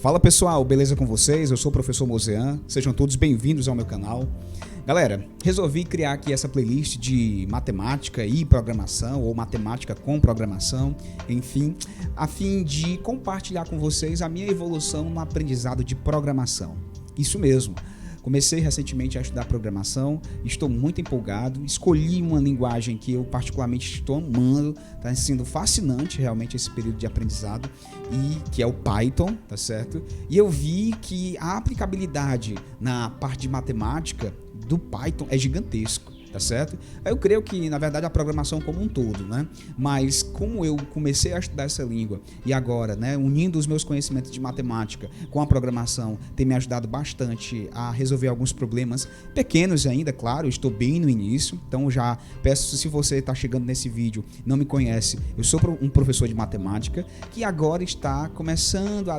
Fala pessoal, beleza com vocês? Eu sou o professor Mozean, sejam todos bem-vindos ao meu canal. Galera, resolvi criar aqui essa playlist de matemática e programação, ou matemática com programação, enfim, a fim de compartilhar com vocês a minha evolução no aprendizado de programação. Isso mesmo. Comecei recentemente a estudar programação, estou muito empolgado, escolhi uma linguagem que eu particularmente estou amando, está sendo fascinante realmente esse período de aprendizado, e que é o Python, tá certo? E eu vi que a aplicabilidade na parte de matemática do Python é gigantesco. Tá certo? Eu creio que, na verdade, a programação como um todo, né? Mas como eu comecei a estudar essa língua e agora, né, unindo os meus conhecimentos de matemática com a programação, tem me ajudado bastante a resolver alguns problemas pequenos ainda, claro, eu estou bem no início, então já peço, se você está chegando nesse vídeo, não me conhece, eu sou um professor de matemática que agora está começando a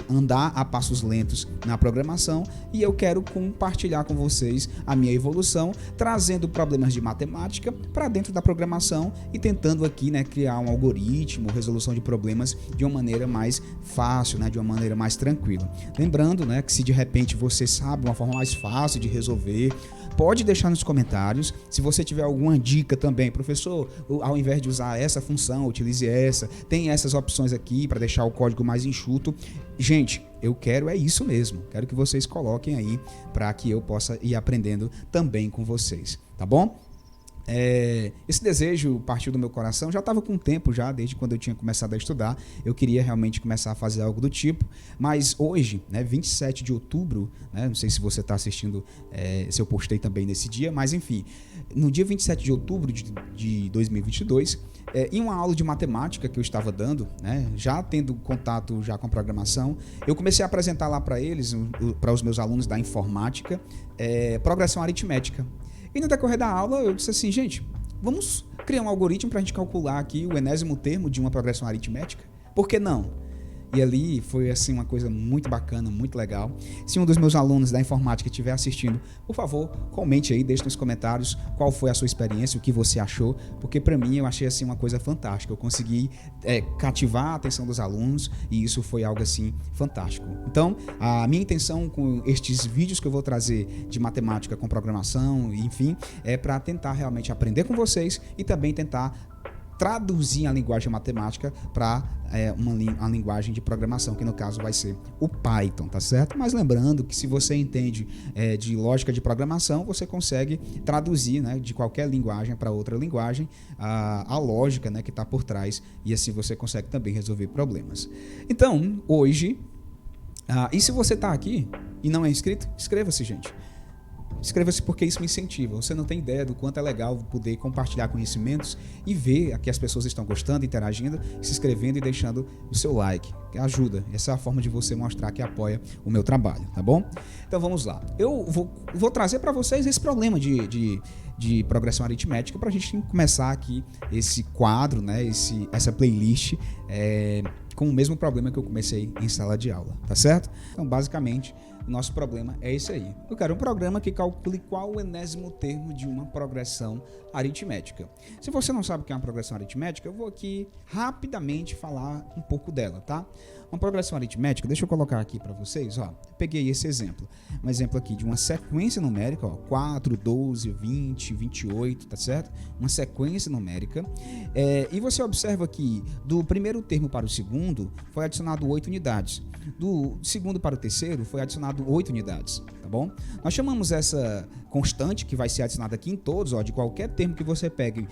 andar a passos lentos na programação, e eu quero compartilhar com vocês a minha evolução, trazendo problemas de matemática para dentro da programação e tentando aqui, né, criar um algoritmo, resolução de problemas de uma maneira mais fácil, né, de uma maneira mais tranquila. Lembrando, né, que se de repente você sabe uma forma mais fácil de resolver, pode deixar nos comentários. Se você tiver alguma dica também, professor, ao invés de usar essa função, utilize essa, tem essas opções aqui para deixar o código mais enxuto. Gente, eu quero isso mesmo, quero que vocês coloquem aí para que eu possa ir aprendendo também com vocês, tá bom? Esse desejo partiu do meu coração, já estava com tempo já, desde quando eu tinha começado a estudar, eu queria realmente começar a fazer algo do tipo, mas hoje, né, 27 de outubro, né, não sei se você está assistindo, se eu postei também nesse dia, mas enfim, no dia 27 de outubro de 2022, em uma aula de matemática que eu estava dando, né, já tendo contato já com a programação, eu comecei a apresentar lá para eles, para os meus alunos da informática, progressão aritmética. E no decorrer da aula eu disse assim, gente, vamos criar um algoritmo para a gente calcular aqui o enésimo termo de uma progressão aritmética? Por que não? E ali foi assim uma coisa muito bacana, muito legal. Se um dos meus alunos da informática estiver assistindo, por favor, comente aí, deixe nos comentários qual foi a sua experiência, o que você achou, porque para mim eu achei assim uma coisa fantástica. Eu consegui cativar a atenção dos alunos e isso foi algo assim fantástico. Então, a minha intenção com estes vídeos que eu vou trazer de matemática com programação, enfim, é para tentar realmente aprender com vocês e também tentar traduzir a linguagem matemática para uma linguagem de programação, que no caso vai ser o Python, tá certo? Mas lembrando que se você entende de lógica de programação, você consegue traduzir, né, de qualquer linguagem para outra linguagem a lógica, né, que está por trás, e assim você consegue também resolver problemas. Então, hoje, e se você está aqui e não é inscrito, inscreva-se, gente. Inscreva-se porque isso me incentiva. Você não tem ideia do quanto é legal poder compartilhar conhecimentos e ver que as pessoas estão gostando, interagindo, se inscrevendo e deixando o seu like, que ajuda. Essa é a forma de você mostrar que apoia o meu trabalho, tá bom? Então vamos lá. Eu vou trazer para vocês esse problema de progressão aritmética para a gente começar aqui esse quadro, né? Essa playlist com o mesmo problema que eu comecei em sala de aula, tá certo? Então basicamente o nosso problema é esse aí. Eu quero um programa que calcule qual o enésimo termo de uma progressão aritmética. Se você não sabe o que é uma progressão aritmética, eu vou aqui rapidamente falar um pouco dela, tá? Uma progressão aritmética, deixa eu colocar aqui para vocês, ó. Peguei esse exemplo. Um exemplo aqui de uma sequência numérica, ó, 4, 12, 20, 28, tá certo? Uma sequência numérica. E você observa que do primeiro termo para o segundo foi adicionado 8 unidades. Do segundo para o terceiro foi adicionado 8 unidades, tá bom? Nós chamamos essa constante que vai ser adicionada aqui em todos, ó, de qualquer termo que você pegue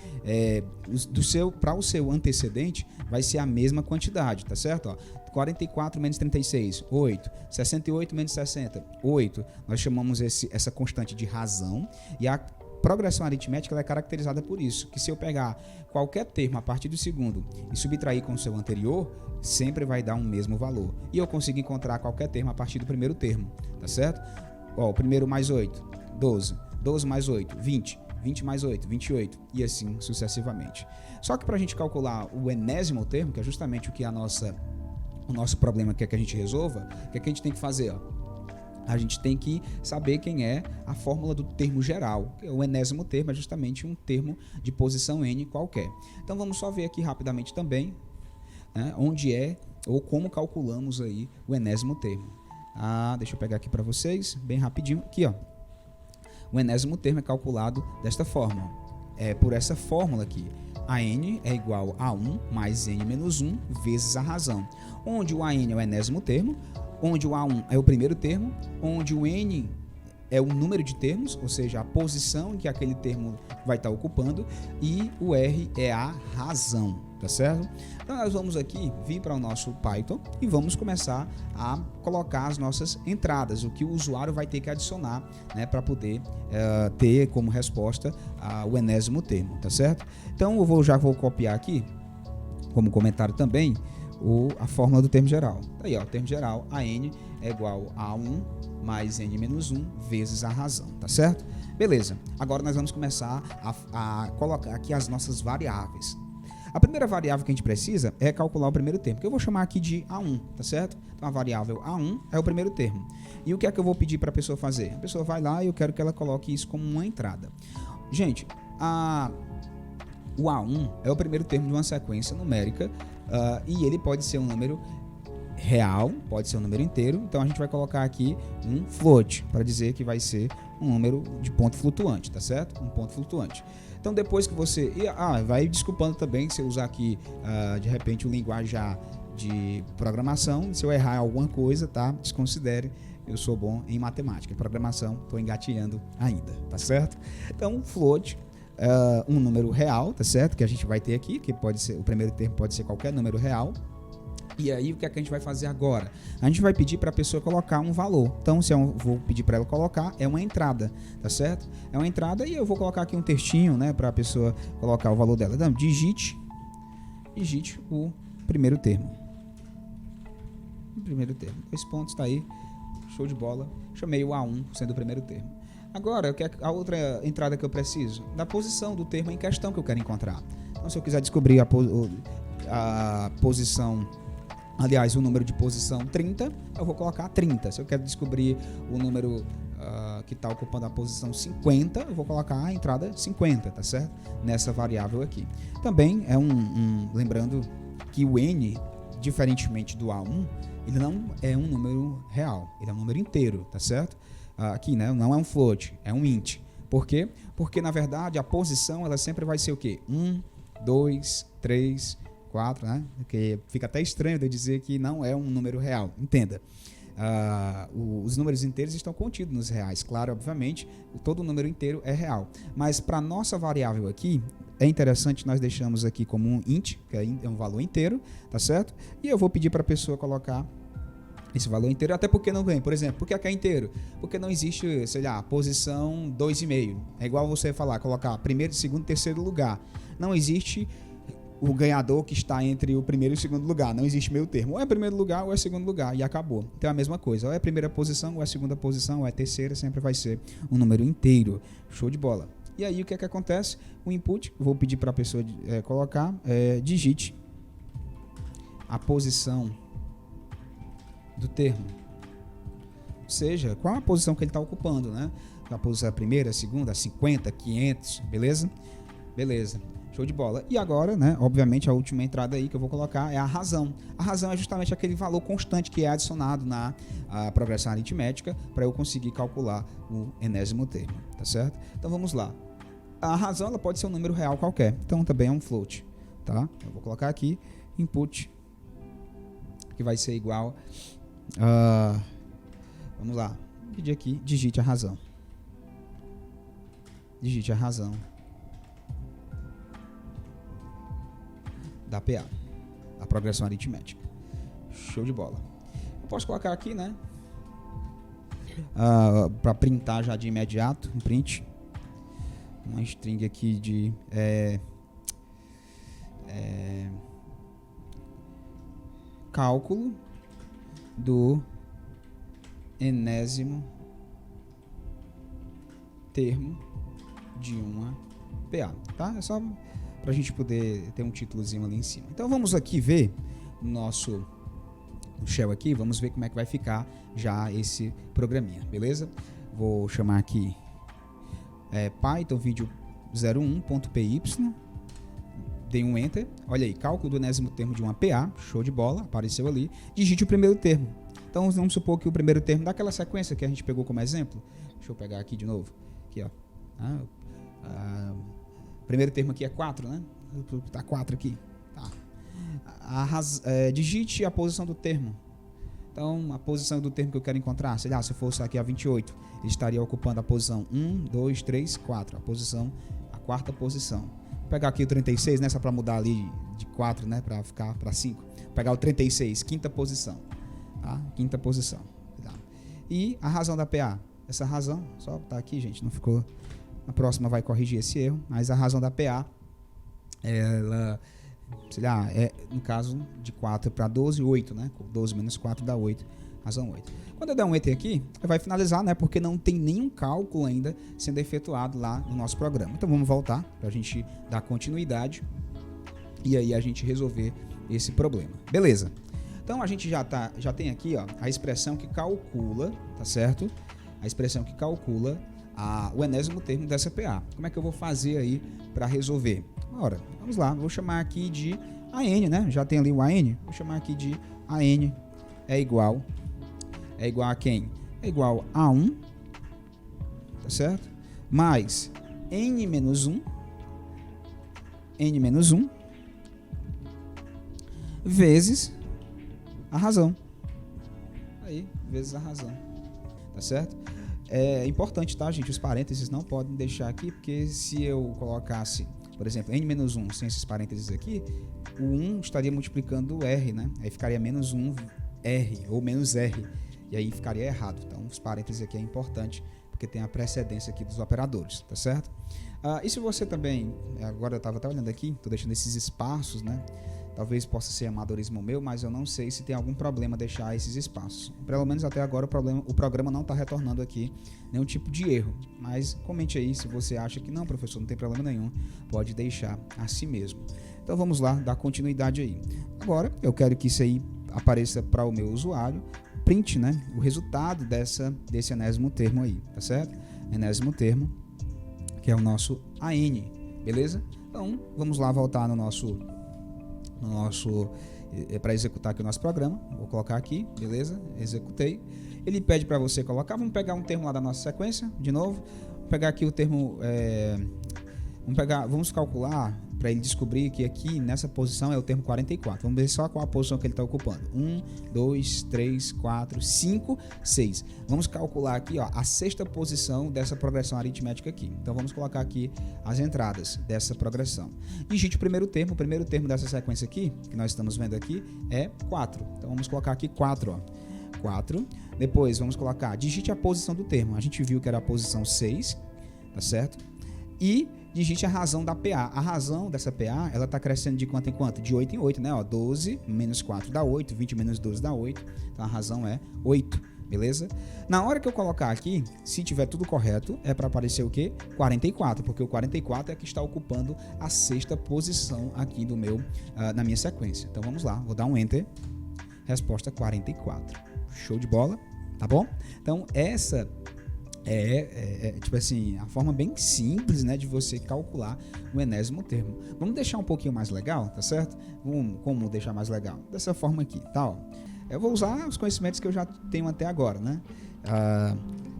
para o seu antecedente, vai ser a mesma quantidade, tá certo? Ó, 44 menos 36, 8. 68 menos 60, 8. Nós chamamos essa constante de razão, e a progressão aritmética ela é caracterizada por isso, que se eu pegar qualquer termo a partir do segundo e subtrair com o seu anterior, sempre vai dar um mesmo valor. E eu consigo encontrar qualquer termo a partir do primeiro termo, tá certo? Ó, o primeiro mais 8, 12. 12 mais 8, 20. 20 mais 8, 28, e assim sucessivamente. Só que para a gente calcular o enésimo termo, que é justamente o que o nosso problema quer que a gente resolva, o que a gente tem que fazer? Ó? A gente tem que saber quem é a fórmula do termo geral. O enésimo termo é justamente um termo de posição n qualquer. Então vamos só ver aqui rapidamente também, né, onde é ou como calculamos aí o enésimo termo. Deixa eu pegar aqui para vocês, bem rapidinho, aqui ó. O enésimo termo é calculado desta forma, por essa fórmula aqui. A n é igual a 1 mais n menos 1 vezes a razão, onde o AN é o enésimo termo, onde o A1 é o primeiro termo, onde o n é o número de termos, ou seja, a posição que aquele termo vai estar ocupando, e o R é a razão, tá certo? Então nós vamos aqui vir para o nosso Python e vamos começar a colocar as nossas entradas, o que o usuário vai ter que adicionar, né, para poder ter como resposta o enésimo termo, tá certo? Então eu já vou copiar aqui, como comentário também, a fórmula do termo geral. Aí, ó, termo geral, a n é igual a 1 mais n menos 1 vezes a razão, tá certo? Beleza, agora nós vamos começar a colocar aqui as nossas variáveis. A primeira variável que a gente precisa é calcular o primeiro termo, que eu vou chamar aqui de A1, tá certo? Então a variável A1 é o primeiro termo. E o que é que eu vou pedir para a pessoa fazer? A pessoa vai lá e eu quero que ela coloque isso como uma entrada. Gente, o A1 é o primeiro termo de uma sequência numérica, e ele pode ser um número real, pode ser um número inteiro, então a gente vai colocar aqui um float, para dizer que vai ser um número de ponto flutuante, tá certo? Um ponto flutuante. Então depois que você... vai desculpando também se eu usar aqui, de repente, um linguajar de programação, se eu errar alguma coisa, tá? Desconsidere, eu sou bom em matemática, em programação, estou engatilhando ainda, tá certo? Então, float, um número real, tá certo? Que a gente vai ter aqui, que pode ser, o primeiro termo pode ser qualquer número real. E aí, o que é que a gente vai fazer agora? A gente vai pedir para a pessoa colocar um valor. Então, se eu vou pedir para ela colocar, é uma entrada, tá certo? É uma entrada e eu vou colocar aqui um textinho, né, para a pessoa colocar o valor dela. Então, digite o primeiro termo. O primeiro termo. 2 pontos, tá aí. Show de bola. Chamei o A1 sendo o primeiro termo. Agora, a outra entrada que eu preciso? Da posição do termo em questão que eu quero encontrar. Então, se eu quiser descobrir a posição... Aliás, o número de posição 30, eu vou colocar 30. Se eu quero descobrir o número que está ocupando a posição 50, eu vou colocar a entrada 50, tá certo? Nessa variável aqui. Também é lembrando que o n, diferentemente do A1, ele não é um número real, ele é um número inteiro, tá certo? Aqui, né, não é um float, é um int. Por quê? Porque, na verdade, a posição ela sempre vai ser o quê? 1, 2, 3... 4, né? Porque fica até estranho de eu dizer que não é um número real. Entenda. Os números inteiros estão contidos nos reais. Claro, obviamente, todo número inteiro é real. Mas para nossa variável aqui, é interessante nós deixamos aqui como um int, que é um valor inteiro, tá certo? E eu vou pedir para a pessoa colocar esse valor inteiro, até porque não vem. Por exemplo, por que é inteiro? Porque não existe, sei lá, posição 2,5. É igual você colocar primeiro, segundo, terceiro lugar. Não existe o ganhador que está entre o primeiro e o segundo lugar. Não existe meio termo. Ou é primeiro lugar ou é segundo lugar. E acabou. Então é a mesma coisa. Ou é primeira posição, ou é segunda posição, ou é terceira. Sempre vai ser um número inteiro. Show de bola. E aí o que é que acontece? O input, vou pedir para a pessoa colocar, digite a posição do termo. Ou seja, qual a posição que ele está ocupando, né? A posição primeira, a segunda, a 50, 500, beleza? Beleza. Show de bola. E agora, né, obviamente, a última entrada aí que eu vou colocar é a razão. A razão é justamente aquele valor constante que é adicionado na progressão aritmética para eu conseguir calcular o enésimo termo, tá certo? Então vamos lá. A razão ela pode ser um número real qualquer, então também é um float, tá? Eu vou colocar aqui input, que vai ser igual a... Vamos lá. Vou pedir aqui, digite a razão. Digite a razão da PA, a progressão aritmética. Show de bola. Eu posso colocar aqui, né? Para printar já de imediato, um print. Uma string aqui de cálculo do enésimo termo de uma PA, tá? É só para a gente poder ter um títulozinho ali em cima. Então vamos aqui ver o nosso shell aqui, vamos ver como é que vai ficar já esse programinha, beleza? Vou chamar aqui Python vídeo 01.py, dei um Enter. Olha aí, cálculo do enésimo termo de uma PA. Show de bola, apareceu ali. Digite o primeiro termo. Então, vamos supor que o primeiro termo daquela sequência que a gente pegou como exemplo. Deixa eu pegar aqui de novo. Aqui, ó. O primeiro termo aqui é 4, né? Tá 4 aqui. Tá. Digite a posição do termo. Então, a posição do termo que eu quero encontrar, sei lá, se fosse aqui a 28, ele estaria ocupando a posição 1, 2, 3, 4. A quarta posição. Vou pegar aqui o 36, né? Só para mudar ali de 4, né? Para ficar para 5. Vou pegar o 36, quinta posição. Tá? Quinta posição. Tá. E a razão da PA. Essa razão, só tá aqui, gente, não ficou. Na próxima vai corrigir esse erro, mas a razão da PA, ela, sei lá, no caso de 4 para 12, 8, né? 12 menos 4 dá 8, razão 8. Quando eu der um Enter aqui, vai finalizar, né? Porque não tem nenhum cálculo ainda sendo efetuado lá no nosso programa. Então vamos voltar para a gente dar continuidade e aí a gente resolver esse problema. Beleza. Então a gente já tem aqui, ó, a expressão que calcula, tá certo? A expressão que calcula o enésimo termo dessa PA. Como é que eu vou fazer aí para resolver? Ora, vamos lá, vou chamar aqui de AN, né? Já tem ali o AN, vou chamar aqui de AN é igual a quem? É igual a 1, tá certo? Mais N menos 1, vezes a razão. Aí, vezes a razão, tá certo? É importante, tá, gente? Os parênteses não podem deixar aqui, porque se eu colocasse, por exemplo, n-1 sem esses parênteses aqui, o 1 estaria multiplicando o r, né? Aí ficaria menos 1r ou menos r, e aí ficaria errado. Então, os parênteses aqui é importante, porque tem a precedência aqui dos operadores, tá certo? E se você também, agora eu estava até olhando aqui, estou deixando esses espaços, né? Talvez possa ser amadorismo meu, mas eu não sei se tem algum problema deixar esses espaços. Pelo menos até agora o programa não está retornando aqui nenhum tipo de erro. Mas comente aí se você acha que não, professor, não tem problema nenhum. Pode deixar assim mesmo. Então vamos lá, dar continuidade aí. Agora eu quero que isso aí apareça para o meu usuário. Print, né? O resultado desse enésimo termo aí, tá certo? Enésimo termo, que é o nosso AN, beleza? Então vamos lá voltar no nosso para executar aqui o nosso programa. Vou colocar aqui, beleza? Executei. Ele pede para você colocar, vamos pegar um termo lá da nossa sequência, de novo. Vou pegar aqui o termo, vamos calcular para ele descobrir que aqui nessa posição é o termo 44. Vamos ver só qual a posição que ele está ocupando. 1, 2, 3, 4, 5, 6. Vamos calcular aqui, ó, a sexta posição dessa progressão aritmética aqui. Então vamos colocar aqui as entradas dessa progressão. Digite o primeiro termo dessa sequência aqui, que nós estamos vendo aqui, é 4. Então vamos colocar aqui 4, ó. 4. Depois vamos colocar, digite a posição do termo. A gente viu que era a posição 6, tá certo? E digite a razão da PA. A razão dessa PA, ela está crescendo de quanto em quanto? De 8 em 8, né? Ó, 12 menos 4 dá 8, 20 menos 12 dá 8. Então a razão é 8, beleza? Na hora que eu colocar aqui, se tiver tudo correto, é para aparecer o quê? 44, porque o 44 é que está ocupando a sexta posição aqui do na minha sequência. Então vamos lá, vou dar um Enter. Resposta 44. Show de bola, tá bom? Então essa tipo assim, a forma bem simples, né, de você calcular o enésimo termo. Vamos deixar um pouquinho mais legal, tá certo? Como deixar mais legal? Dessa forma aqui, tá? Ó. Eu vou usar os conhecimentos que eu já tenho até agora, né?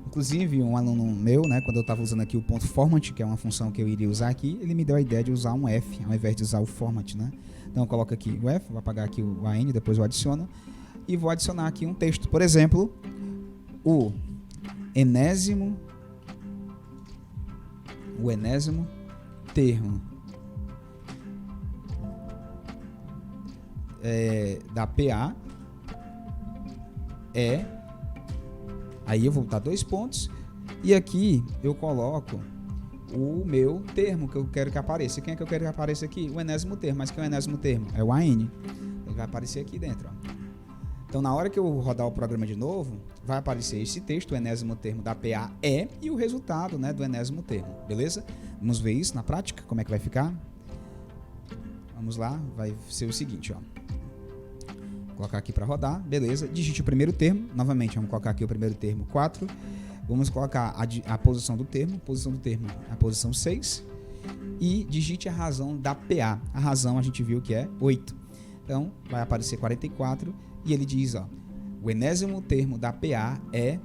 Inclusive, um aluno meu, né, quando eu estava usando aqui o ponto format, que é uma função que eu iria usar aqui, ele me deu a ideia de usar um F, ao invés de usar o format, né? Então eu coloco aqui o F, vou apagar aqui o AN, depois eu adiciono, e vou adicionar aqui um texto. Por exemplo, o enésimo termo da PA aí eu vou botar 2 pontos e aqui eu coloco o meu termo que eu quero que apareça. Quem é que eu quero que apareça aqui? O enésimo termo. Mas que é o enésimo termo? É o AN. Ele vai aparecer aqui dentro, ó. Então, na hora que eu rodar o programa de novo, vai aparecer esse texto, o enésimo termo da PA e o resultado, né, do enésimo termo, beleza? Vamos ver isso na prática, como é que vai ficar? Vamos lá, vai ser o seguinte, ó. Vou colocar aqui para rodar, beleza? Digite o primeiro termo, novamente, vamos colocar aqui o primeiro termo, 4. Vamos colocar a posição do termo, a posição 6. e digite a razão da PA. A razão a gente viu que é 8. Então, vai aparecer 44 e ele diz, ó, o enésimo termo da PA é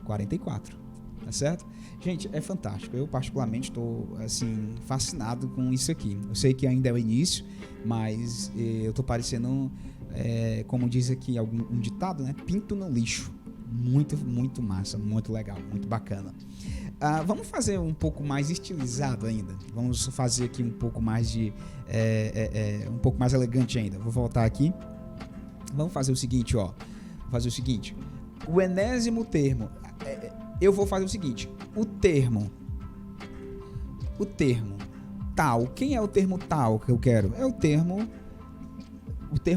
44. Tá certo? Gente, é fantástico. Eu particularmente estou assim fascinado com isso aqui. Eu sei que ainda é o início, mas eu estou parecendo, como diz aqui um ditado, né? Pinto no lixo. Muito, muito massa, muito legal, muito bacana. Vamos fazer um pouco mais estilizado ainda. Vamos fazer aqui um pouco mais de um pouco mais elegante ainda. Vou voltar aqui. Vamos fazer o seguinte, ó. Vou fazer o seguinte. O enésimo termo. Eu vou fazer o seguinte. O termo tal. Quem é o termo tal que eu quero? É o termo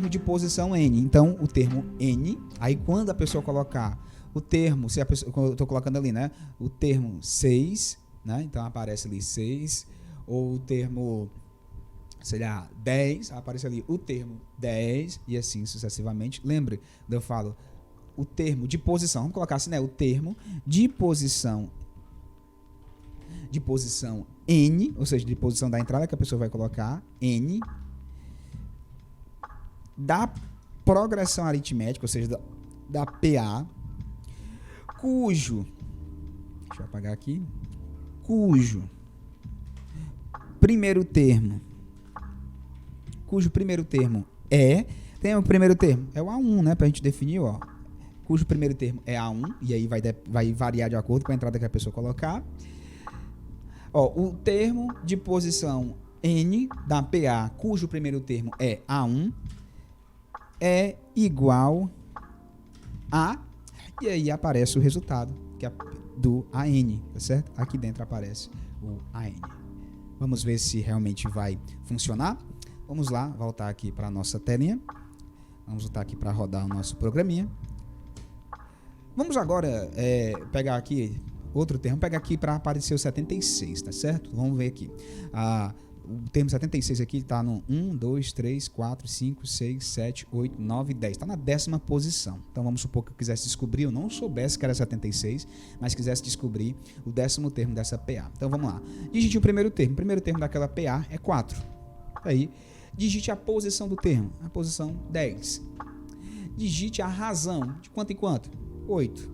de posição N. Então, o termo N, aí quando a pessoa colocar o termo, se a pessoa, eu estou colocando ali, né? O termo 6, né? Então aparece ali 6, ou o termo, sei lá, 10, aparece ali o termo 10, e assim sucessivamente. Lembre, eu falo o termo de posição, vamos colocar assim, né? O termo de posição N, ou seja, de posição da entrada que a pessoa vai colocar, N, da progressão aritmética, ou seja, da PA, cujo, deixa eu apagar aqui, cujo primeiro termo tem o primeiro termo, é o A1, né, pra gente definir, ó, cujo primeiro termo é A1, e aí vai variar de acordo com a entrada que a pessoa colocar. Ó, o termo de posição N da PA, cujo primeiro termo é A1, é igual a, e aí aparece o resultado, que é do AN, tá certo? Aqui dentro aparece o AN. Vamos ver se realmente vai funcionar. Vamos lá, voltar aqui para a nossa telinha. Vamos voltar aqui para rodar o nosso programinha. Vamos agora pegar aqui outro termo, pegar aqui para aparecer o 76, tá certo? Vamos ver aqui. O termo 76 aqui está no 1, 2, 3, 4, 5, 6, 7, 8, 9, 10. Está na 10ª posição. Então vamos supor que eu quisesse descobrir, eu não soubesse que era 76, mas quisesse descobrir o 10º termo dessa PA. Então vamos lá. Digite o primeiro termo. O primeiro termo daquela PA é 4. Aí, digite a posição do termo. A posição 10. Digite a razão. De quanto em quanto? 8.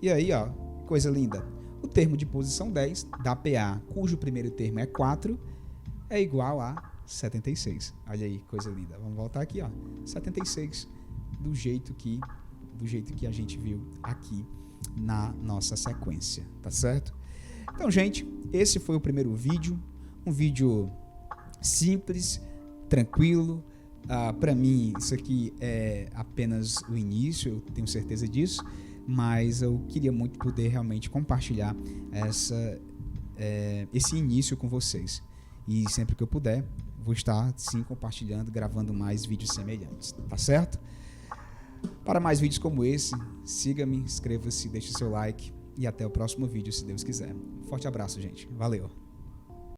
E aí, ó, coisa linda. O termo de posição 10 da PA, cujo primeiro termo é 4, é igual a 76. Olha aí, coisa linda. Vamos voltar aqui, ó. 76, do jeito que a gente viu aqui na nossa sequência, tá certo? Então, gente, esse foi o primeiro vídeo. Um vídeo simples, tranquilo. Para mim, isso aqui é apenas o início, eu tenho certeza disso, mas eu queria muito poder realmente compartilhar esse início com vocês. E sempre que eu puder, vou estar sim compartilhando, gravando mais vídeos semelhantes, tá certo? Para mais vídeos como esse, siga-me, inscreva-se, deixe seu like e até o próximo vídeo, se Deus quiser. Forte abraço, gente. Valeu!